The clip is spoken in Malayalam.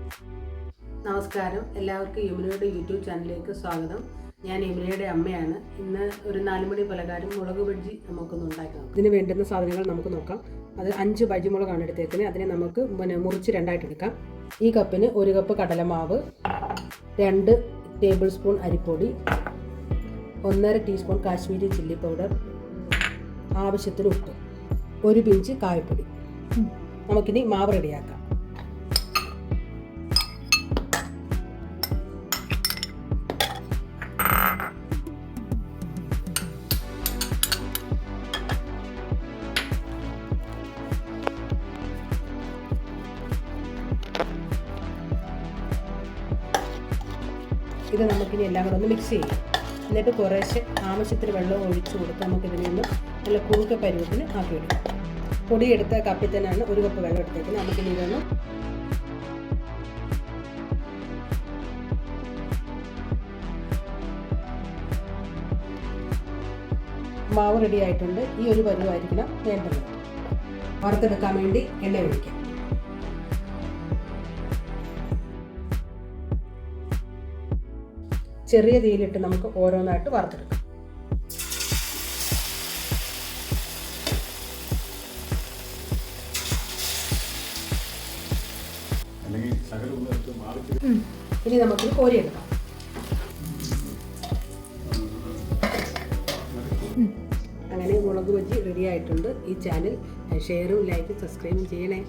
നമസ്കാരം, എല്ലാവർക്കും യമുനയുടെ യൂട്യൂബ് ചാനലിലേക്ക് സ്വാഗതം. ഞാൻ യമുനയുടെ അമ്മയാണ്. ഇന്ന് ഒരു 4 മണി പലഹാരം മുളക് ബജ്ജി നമുക്കൊന്ന് ഉണ്ടാക്കാം. ഇതിന് വേണ്ടുന്ന സാധനങ്ങൾ നമുക്ക് നോക്കാം. അത് 5 ബജിമുളകാണ് എടുത്തേക്കുന്നത്. അതിനെ നമുക്ക് മുറിച്ച് 2ആയിട്ട് എടുക്കാം. ഈ കപ്പിന് 1 കപ്പ് കടലമാവ്, 2 ടേബിൾ സ്പൂൺ അരിപ്പൊടി, 1.5 ടീസ്പൂൺ കാശ്മീരി ചില്ലി പൗഡർ, ആവശ്യത്തിന് ഉപ്പ്, 1 പിഞ്ച് കായപ്പൊടി. നമുക്കിനി മാവ് റെഡിയാക്കാം. ഇത് നമുക്കിനി എല്ലാം കൂടെ ഒന്ന് മിക്സ് ചെയ്യാം. എന്നിട്ട് കുറേശ്ശെ ആവശ്യത്തിന് വെള്ളം ഒഴിച്ചു കൊടുത്ത് നമുക്കിതിനെ ഒന്ന് നല്ല കുറുക്ക പരുവത്തിന് ആക്കിയെടുക്കാം. പൊടിയെടുത്ത കപ്പിൽ തന്നെയാണ് 1 കപ്പ് വെള്ളം എടുത്തേക്കുന്നത്. നമുക്കിനി ഇതൊന്ന് മാവ് റെഡി ആയിട്ടുണ്ട്. ഈ ഒരു പരുവായിരിക്കണം വേണ്ടത്. വറുത്തെടുക്കാൻ വേണ്ടി എണ്ണ ഒഴിക്കാം. ചെറിയ തീയിലിട്ട് നമുക്ക് ഓരോന്നായിട്ട് വറുത്തെടുക്കാം. ഇനി നമുക്ക് കോരിയെടുക്കാം. അങ്ങനെ മുളക് ബജ്ജി റെഡി ആയിട്ടുണ്ട്. ഈ ചാനൽ ഷെയറും ലൈക്കും സബ്സ്ക്രൈബും ചെയ്യണേ.